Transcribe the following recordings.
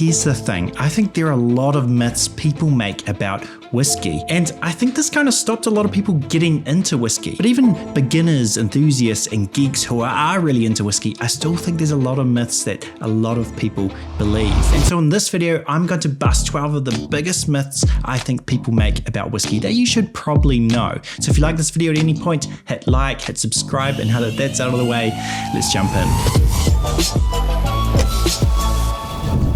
Here's the thing, I think there are a lot of myths people make about whiskey, and I think this kind of stopped a lot of people getting into whiskey. But even beginners, enthusiasts, and geeks who are really into whiskey, I still think there's a lot of myths that a lot of people believe. And so in this video, I'm going to bust 12 of the biggest myths I think people make about whiskey that you should probably know. So if you like this video at any point, hit like, hit subscribe, and now that that's out of the way, let's jump in.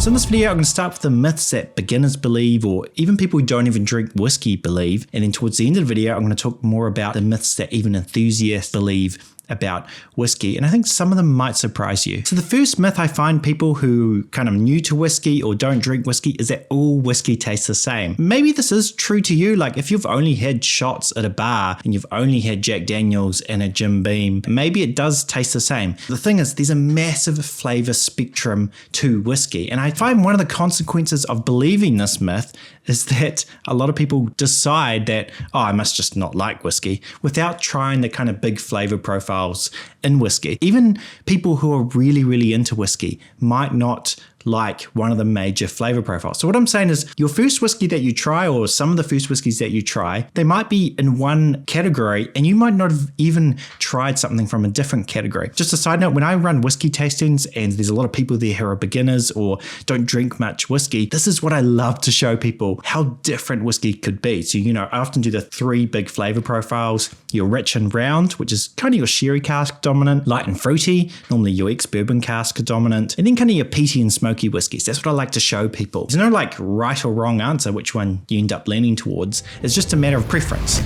So in this video, I'm going to start with the myths that beginners believe, or even people who don't even drink whiskey believe. And then towards the end of the video, I'm going to talk more about the myths that even enthusiasts believe about whiskey, and I think some of them might surprise you. So the first myth I find people who kind of new to whiskey or don't drink whiskey is that all whiskey tastes the same. Maybe this is true to you, like if you've only had shots at a bar and you've only had Jack Daniels and a Jim Beam, maybe it does taste the same. The thing is, there's a massive flavor spectrum to whiskey, and I find one of the consequences of believing this myth is that a lot of people decide that, oh, I must just not like whiskey without trying the kind of big flavor profiles in whiskey. Even people who are really, really into whiskey might not like one of the major flavor profiles. So what I'm saying is your first whiskey that you try, or some of the first whiskeys that you try, they might be in one category and you might not have even tried something from a different category. Just a side note, when I run whiskey tastings and there's a lot of people there who are beginners or don't drink much whiskey, this is what I love to show people, how different whiskey could be. So, I often do the 3 big flavor profiles: your rich and round, which is kind of your sherry cask dominant; light and fruity, normally your ex-bourbon cask dominant; and then kind of your peaty and smoky whiskies. That's what I like to show people. There's no like right or wrong answer which one you end up leaning towards. It's just a matter of preference.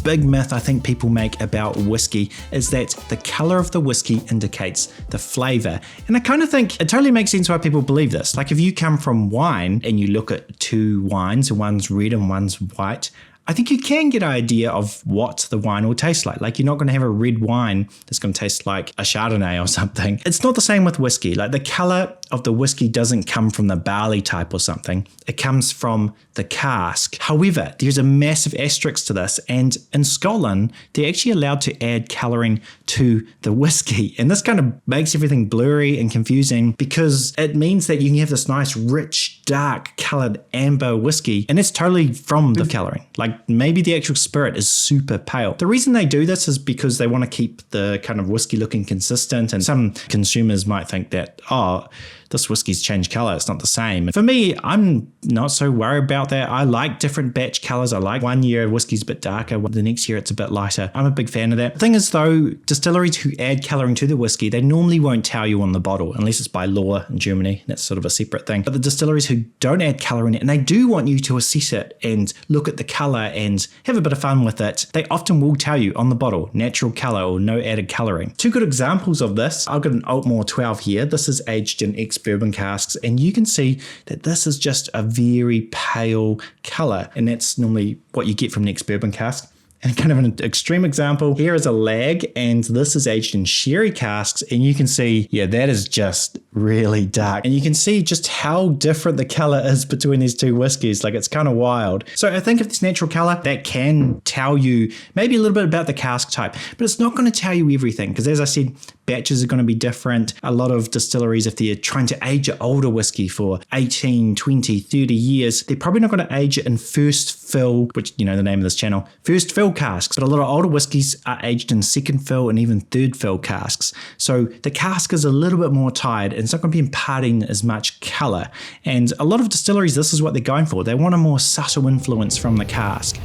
Big myth I think people make about whiskey is that the color of the whiskey indicates the flavor. And I kind of think it totally makes sense why people believe this. Like if you come from wine and you look at 2 wines, one's red and one's white, I think you can get an idea of what the wine will taste like. Like you're not going to have a red wine that's going to taste like a Chardonnay or something. It's not the same with whiskey. Like the color of the whiskey doesn't come from the barley type or something. It comes from the cask. However, there's a massive asterisk to this, and in Scotland, they're actually allowed to add coloring to the whiskey. And this kind of makes everything blurry and confusing because it means that you can have this nice, rich, dark colored amber whiskey, and it's totally from the coloring. Like maybe the actual spirit is super pale. The reason they do this is because they want to keep the kind of whiskey looking consistent, and some consumers might think that, oh, this whiskey's changed color, it's not the same. For me, I'm not so worried about that. I like different batch colors. I like one year whiskey's a bit darker, the next year it's a bit lighter. I'm a big fan of that. The thing is though, distilleries who add coloring to the whiskey, they normally won't tell you on the bottle, unless it's by law in Germany. That's sort of a separate thing. But the distilleries who don't add color in it, and they do want you to assess it and look at the color and have a bit of fun with it, they often will tell you on the bottle, natural color or no added coloring. 2 good examples of this. I've got an Altmore 12 here. This is aged in ex-bourbon casks, and you can see that this is just a very pale color, and that's normally what you get from an ex-bourbon cask. And kind of an extreme example, here is a lag, and this is aged in sherry casks, and you can see, yeah, that is just really dark. And you can see just how different the color is between these 2 whiskeys. Like it's kind of wild. So I think if this natural color, that can tell you maybe a little bit about the cask type, but it's not going to tell you everything, because as I said, batches are going to be different. A lot of distilleries, if they're trying to age an older whiskey for 18, 20, 30 years, they're probably not going to age it in first fill, which, the name of this channel, first fill casks. But a lot of older whiskies are aged in second fill and even third fill casks. So the cask is a little bit more tired and it's not going to be imparting as much color. And a lot of distilleries, this is what they're going for. They want a more subtle influence from the cask.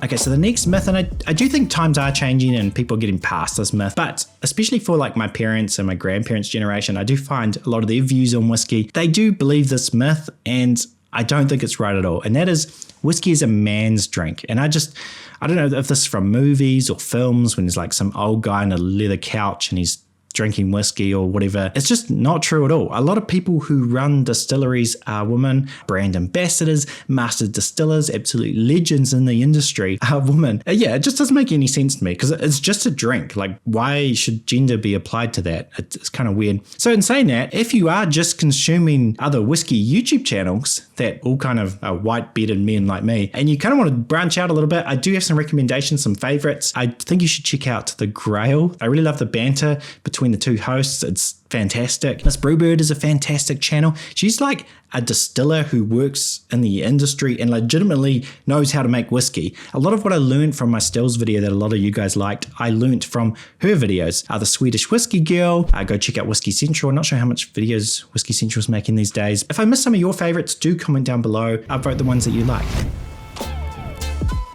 Okay, so the next myth, and I do think times are changing and people are getting past this myth, but especially for like my parents and my grandparents' generation, I do find a lot of their views on whiskey, they do believe this myth, and I don't think it's right at all. And that is, whiskey is a man's drink. And I don't know if this is from movies or films when there's like some old guy on a leather couch and he's drinking whiskey or whatever. It's just not true at all. A lot of people who run distilleries are women, brand ambassadors, master distillers, absolute legends in the industry are women. Yeah, it just doesn't make any sense to me because it's just a drink. Like, why should gender be applied to that? It's kind of weird. So in saying that, if you are just consuming other whiskey YouTube channels that all kind of are white-bearded men like me, and you kind of want to branch out a little bit, I do have some recommendations, some favorites. I think you should check out The Grail. I really love the banter between the two hosts. It's fantastic. Miss Brewbird is a fantastic channel. She's like a distiller who works in the industry and legitimately knows how to make whiskey. A lot of what I learned from my stills video that a lot of you guys liked, I learned from her videos. The Swedish Whiskey Girl. Go check out Whisky Central. I'm not sure how much videos Whisky Central is making these days. If I missed some of your favorites, do comment down below. Vote the ones that you like.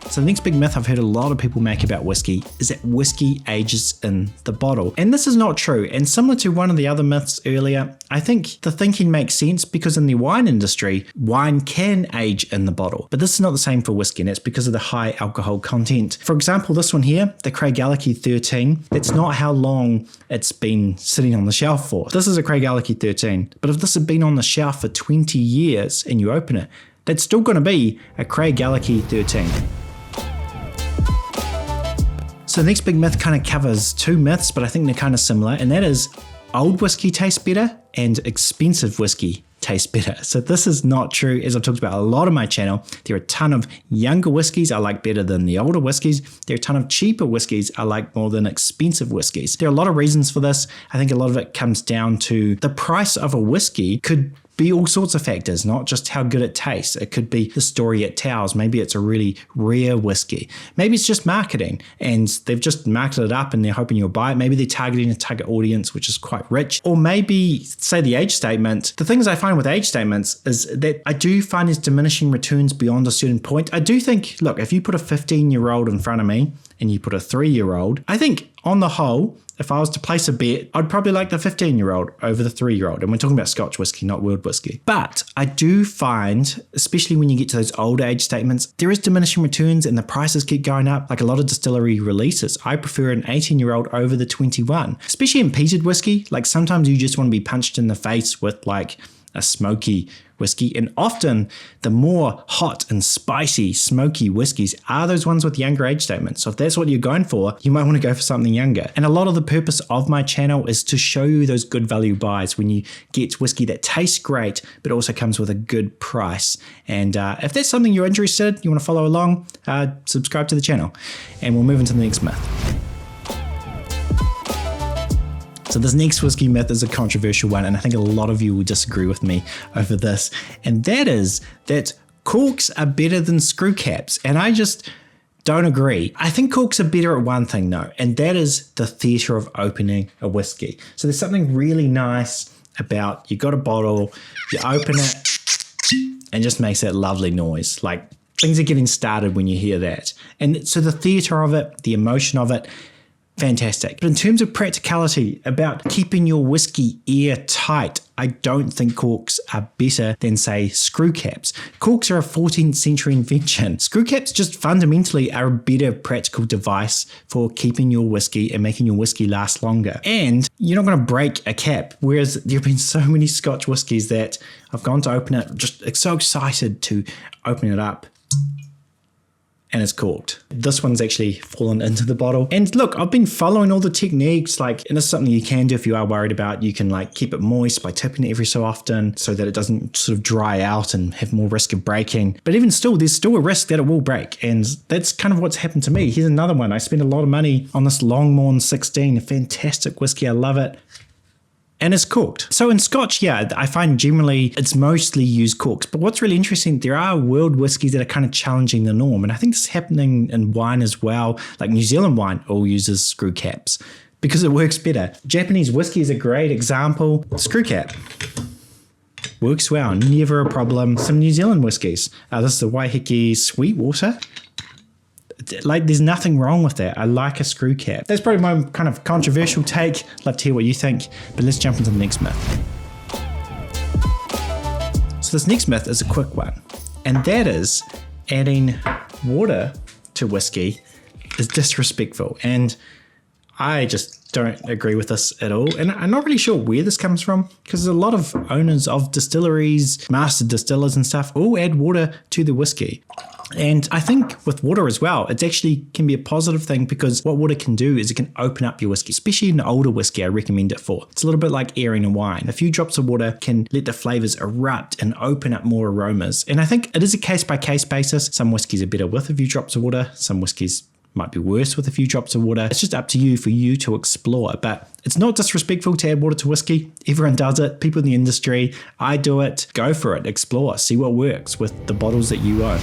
So the next big myth I've heard a lot of people make about whiskey is that whiskey ages in the bottle. And this is not true. And similar to one of the other myths earlier, I think the thinking makes sense because in the wine industry, wine can age in the bottle. But this is not the same for whiskey, and it's because of the high alcohol content. For example, this one here, the Craigellachie 13, that's not how long it's been sitting on the shelf for. This is a Craigellachie 13. But if this had been on the shelf for 20 years and you open it, that's still going to be a Craigellachie 13. So the next big myth kind of covers two myths, but I think they're kind of similar, and that is old whiskey tastes better and expensive whiskey tastes better. So this is not true. As I've talked about a lot on my channel, there are a ton of younger whiskies I like better than the older whiskies. There are a ton of cheaper whiskies I like more than expensive whiskies. There are a lot of reasons for this. I think a lot of it comes down to the price of a whiskey could be all sorts of factors, not just how good it tastes. It could be the story it tells. Maybe it's a really rare whiskey. Maybe it's just marketing and they've just marketed it up and they're hoping you'll buy it. Maybe they're targeting a target audience, which is quite rich. Or maybe, say, the age statement. The things I find with age statements is that I do find there's diminishing returns beyond a certain point. I do think, look, if you put a 15-year-old in front of me and you put a 3-year-old, I think on the whole, if I was to place a bet, I'd probably like the 15-year-old over the 3-year-old. And we're talking about Scotch whiskey, not world whiskey. But I do find, especially when you get to those older age statements, there is diminishing returns and the prices keep going up. Like a lot of distillery releases, I prefer an 18-year-old over the 21. Especially in peated whiskey, like sometimes you just want to be punched in the face with like a smoky whiskey, and often the more hot and spicy smoky whiskeys are those ones with younger age statements. So if that's what you're going for, you might want to go for something younger. And a lot of the purpose of my channel is to show you those good value buys when you get whiskey that tastes great but also comes with a good price. And if that's something you're interested in, you want to follow along, subscribe to the channel, and we'll move into the next myth. So this next whiskey myth is a controversial one, and I think a lot of you will disagree with me over this, and that is that corks are better than screw caps, and I just don't agree. I think corks are better at one thing though, and that is the theatre of opening a whiskey. So there's something really nice about, you got a bottle, you open it, and just makes that lovely noise. Like things are getting started when you hear that. And so the theatre of it, the emotion of it, fantastic. But in terms of practicality about keeping your whiskey airtight, I don't think corks are better than, say, screw caps. Corks are a 14th century invention. Screw caps just fundamentally are a better practical device for keeping your whiskey and making your whiskey last longer. And you're not going to break a cap, whereas there have been so many Scotch whiskies that I've gone to open it, just so excited to open it up, and it's corked. This one's actually fallen into the bottle. And look, I've been following all the techniques, like, and it's something you can do if you are worried about. You can like keep it moist by tipping it every so often so that it doesn't sort of dry out and have more risk of breaking. But even still, there's still a risk that it will break. And that's kind of what's happened to me. Here's another one. I spent a lot of money on this Longmorn 16, a fantastic whiskey. I love it. And it's corked. So in Scotch, yeah, I find generally it's mostly used corks. But what's really interesting, there are world whiskies that are kind of challenging the norm. And I think this is happening in wine as well. Like New Zealand wine all uses screw caps because it works better. Japanese whiskey is a great example. Screw cap works well, never a problem. Some New Zealand whiskies. This is the Waiheke Sweetwater. Like, there's nothing wrong with that. I like a screw cap. That's probably my kind of controversial take. Love to hear what you think, but let's jump into the next myth. So this next myth is a quick one, and that is adding water to whiskey is disrespectful. And I just don't agree with this at all. And I'm not really sure where this comes from, because a lot of owners of distilleries, master distillers and stuff all add water to the whiskey. And I think with water as well, it actually can be a positive thing, because what water can do is it can open up your whiskey, especially an older whiskey I recommend it for. It's a little bit like airing a wine. A few drops of water can let the flavors erupt and open up more aromas. And I think it is a case-by-case basis. Some whiskeys are better with a few drops of water. Some whiskeys might be worse with a few drops of water. It's just up to you for you to explore. But it's not disrespectful to add water to whiskey. Everyone does it. People in the industry, I do it. Go for it. Explore. See what works with the bottles that you own.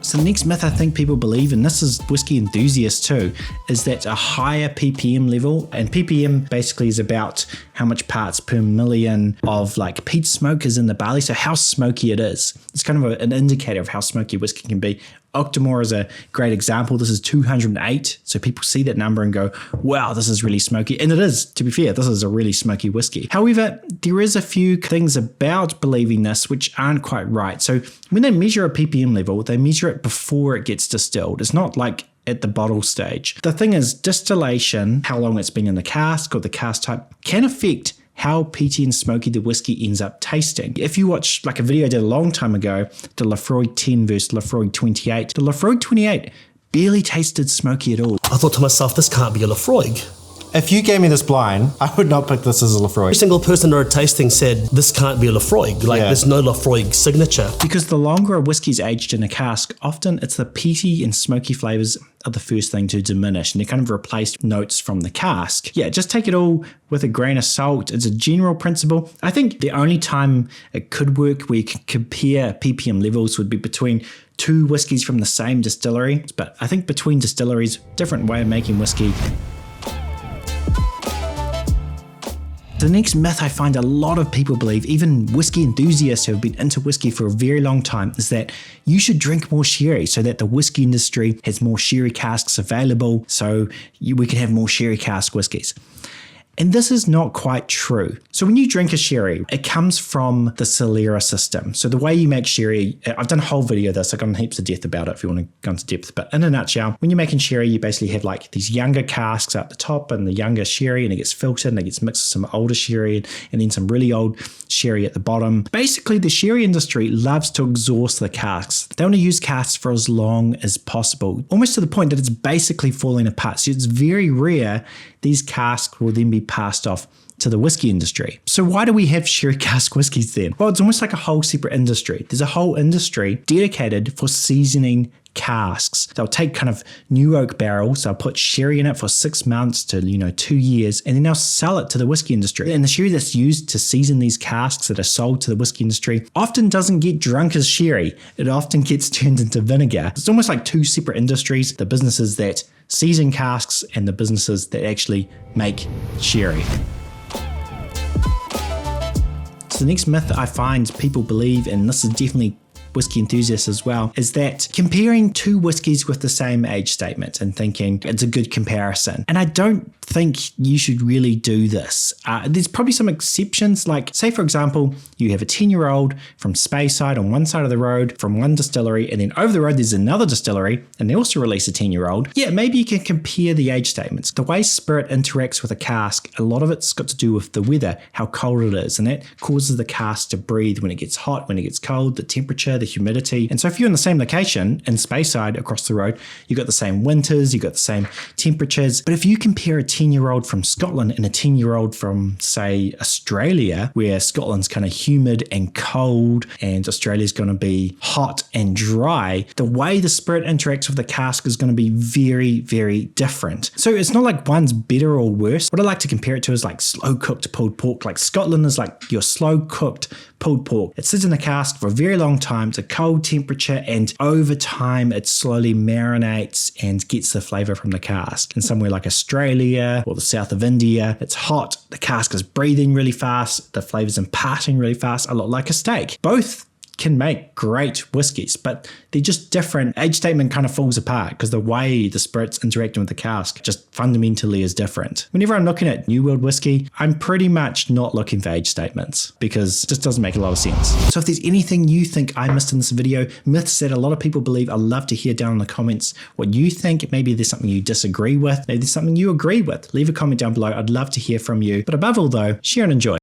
So the next myth I think people believe, and this is Whisky Enthusiast too, is that a higher ppm level, and ppm basically is about how much parts per million of like peat smoke is in the barley, so how smoky it is. It's kind of an indicator of how smoky whiskey can be. Octomore is a great example. This is 208. So people see that number and go, wow, this is really smoky. And it is, to be fair, this is a really smoky whiskey. However, there is a few things about believing this which aren't quite right. So when they measure a ppm level, they measure it before it gets distilled. It's not like at the bottle stage. The thing is, distillation, how long it's been in the cask or the cask type, can affect how peaty and smoky the whiskey ends up tasting. If you watch like a video I did a long time ago, the Lafroig 10 versus Lafroig 28, the Lafroig 28 barely tasted smoky at all. I thought to myself, this can't be a Lafroig. If you gave me this blind, I would not pick this as a Lafroig. Every single person at a tasting said, this can't be a Lafroig. There's no Lafroig signature. Because the longer a whiskey's aged in a cask, often it's the peaty and smoky flavors are the first thing to diminish, and they kind of replace notes from the cask. Yeah, just take it all with a grain of salt. It's a general principle. I think the only time it could work where you can compare ppm levels would be between two whiskies from the same distillery. But I think between distilleries, different way of making whiskey. The next myth I find a lot of people believe, even whiskey enthusiasts who have been into whiskey for a very long time, is that you should drink more sherry so that the whiskey industry has more sherry casks available, so we can have more sherry cask whiskies. And this is not quite true. So when you drink a sherry, it comes from the Solera system. So the way you make sherry, I've done a whole video of this, I've gone heaps of depth about it if you want to go into depth. But in a nutshell, when you're making sherry, you basically have like these younger casks at the top and the younger sherry, and it gets filtered and it gets mixed with some older sherry and then some really old sherry at the bottom. Basically, the sherry industry loves to exhaust the casks. They want to use casks for as long as possible, almost to the point that it's basically falling apart. So it's very rare these casks will then be passed off to the whiskey industry. So why do we have sherry cask whiskies then? Well, it's almost like a whole separate industry. There's a whole industry dedicated for seasoning casks. They'll take kind of new oak barrels, they'll put sherry in it for 6 months to 2 years, and then they'll sell it to the whiskey industry. And the sherry that's used to season these casks that are sold to the whiskey industry often doesn't get drunk as sherry. It often gets turned into vinegar. It's almost like two separate industries, the businesses that season casks and the businesses that actually make sherry. So the next myth I find people believe, and this is definitely whiskey enthusiasts as well, is that comparing two whiskies with the same age statement and thinking it's a good comparison. And I don't think you should really do this. There's probably some exceptions, like say for example, you have a 10-year-old from Speyside on one side of the road from one distillery, and then over the road there's another distillery and they also release a 10-year-old. Yeah, maybe you can compare the age statements. The way spirit interacts with a cask, a lot of it's got to do with the weather, how cold it is, and that causes the cask to breathe when it gets hot, when it gets cold, the temperature, the humidity. And so if you're in the same location in Speyside across the road, you've got the same winters, you've got the same temperatures. But if you compare a 10-year-old from Scotland and a 10-year-old from, say, Australia, where Scotland's kind of humid and cold and Australia's going to be hot and dry, the way the spirit interacts with the cask is going to be very, very different. So it's not like one's better or worse. What I like to compare it to is like slow-cooked pulled pork. Like Scotland is like your slow-cooked pulled pork. It sits in a cask for a very long time. It's a cold temperature, and over time it slowly marinates and gets the flavor from the cask. In somewhere like Australia or the south of India, it's hot, the cask is breathing really fast, the flavor's imparting really fast, a lot like a steak. Both can make great whiskies, but they're just different. Age statement kind of falls apart because the way the spirit's interacting with the cask just fundamentally is different. Whenever I'm looking at New World whiskey, I'm pretty much not looking for age statements because it just doesn't make a lot of sense. So if there's anything you think I missed in this video, myths that a lot of people believe, I'd love to hear down in the comments what you think. Maybe there's something you disagree with, maybe there's something you agree with. Leave a comment down below. I'd love to hear from you. But above all though, share and enjoy.